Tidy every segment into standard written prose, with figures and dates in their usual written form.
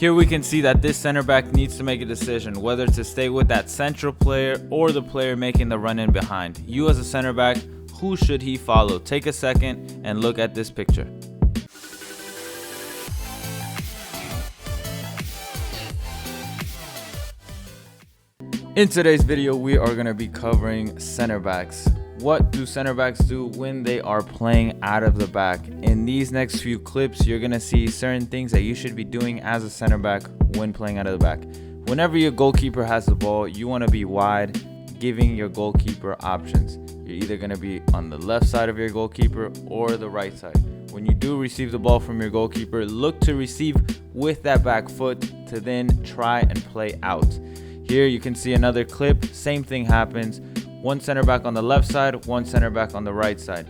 Here we can see that this center back needs to make a decision whether to stay with that central player or the player making the run in behind. You as a center back, who should he follow? Take a second and look at this picture. In today's video, we are going to be covering center backs. What do center backs do when they are playing out of the back? In these next few clips, you're going to see certain things that you should be doing as a center back when playing out of the back. Whenever your goalkeeper has the ball, you want to be wide, giving your goalkeeper options. You're either going to be on the left side of your goalkeeper or the right side. When you do receive the ball from your goalkeeper, look to receive with that back foot to then try and play out. Here you can see another clip. Same thing happens. One center back on the left side, one center back on the right side.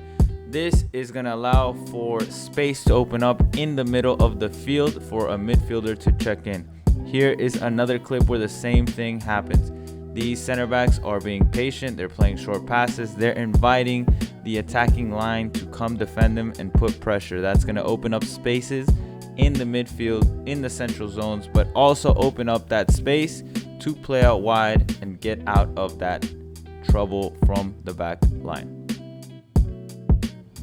This is going to allow for space to open up in the middle of the field for a midfielder to check in. Here is another clip where the same thing happens. These center backs are being patient. They're playing short passes. They're inviting the attacking line to come defend them and put pressure. That's going to open up spaces in the midfield, in the central zones, but also open up that space to play out wide and get out of that trouble from the back line.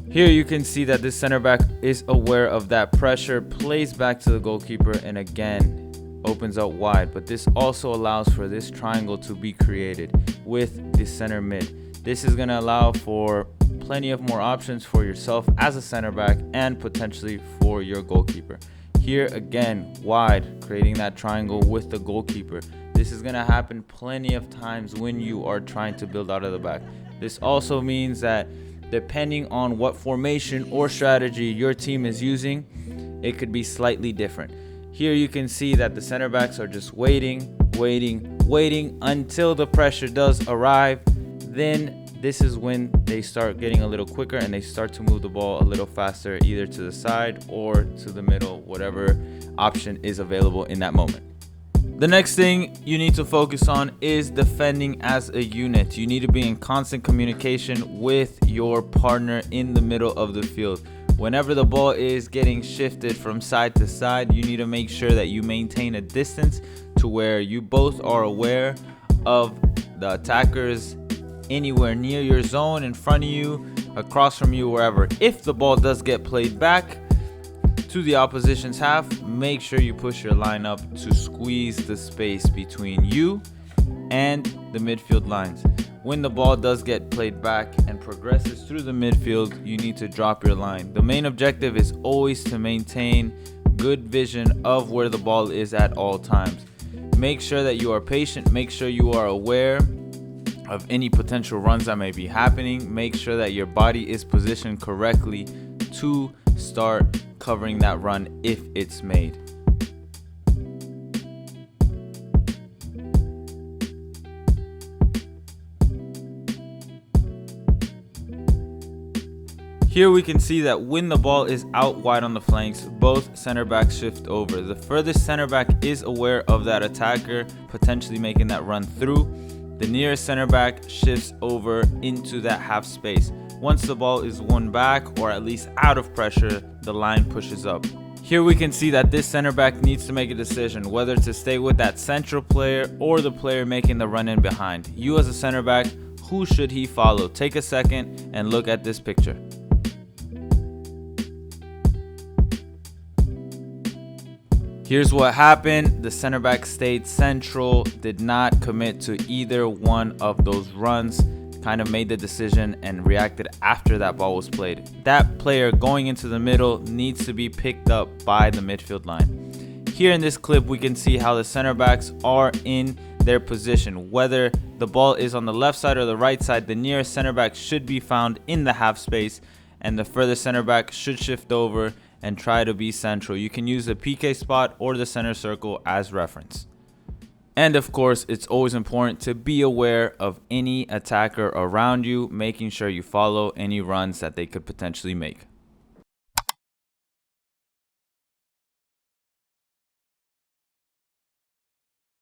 Here you can see that this center back is aware of that pressure, plays back to the goalkeeper, and again opens out wide. But this also allows for this triangle to be created with the center mid. This is going to allow for plenty of more options for yourself as a center back and potentially for your goalkeeper. Here again, wide, creating that triangle with the goalkeeper. This is going to happen plenty of times when you are trying to build out of the back. This also means that depending on what formation or strategy your team is using, it could be slightly different. Here you can see that the center backs are just waiting until the pressure does arrive. Then this is when they start getting a little quicker and they start to move the ball a little faster, either to the side or to the middle, whatever option is available in that moment. The next thing you need to focus on is defending as a unit. You need to be in constant communication with your partner in the middle of the field. Whenever the ball is getting shifted from side to side, you need to make sure that you maintain a distance to where you both are aware of the attackers anywhere near your zone, in front of you, across from you, wherever. If the ball does get played back to the opposition's half, make sure you push your line up to squeeze the space between you and the midfield lines. When the ball does get played back and progresses through the midfield, you need to drop your line. The main objective is always to maintain good vision of where the ball is at all times. Make sure that you are patient. Make sure you are aware of any potential runs that may be happening. Make sure that your body is positioned correctly to start covering that run if it's made. Here we can see that when the ball is out wide on the flanks, both center backs shift over. The furthest center back is aware of that attacker potentially making that run through. The nearest center back shifts over into that half space. Once the ball is won back, or at least out of pressure, the line pushes up. Here we can see that this center back needs to make a decision whether to stay with that central player or the player making the run in behind. You as a center back, who should he follow? Take a second and look at this picture. Here's what happened. The center back stayed central, did not commit to either one of those runs, kind of made the decision and reacted after that ball was played. That player going into the middle needs to be picked up by the midfield line. Here in this clip, we can see how the center backs are in their position. Whether the ball is on the left side or the right side, the nearest center back should be found in the half space, and the further center back should shift over and try to be central. You can use the PK spot or the center circle as reference. And of course, it's always important to be aware of any attacker around you, making sure you follow any runs that they could potentially make.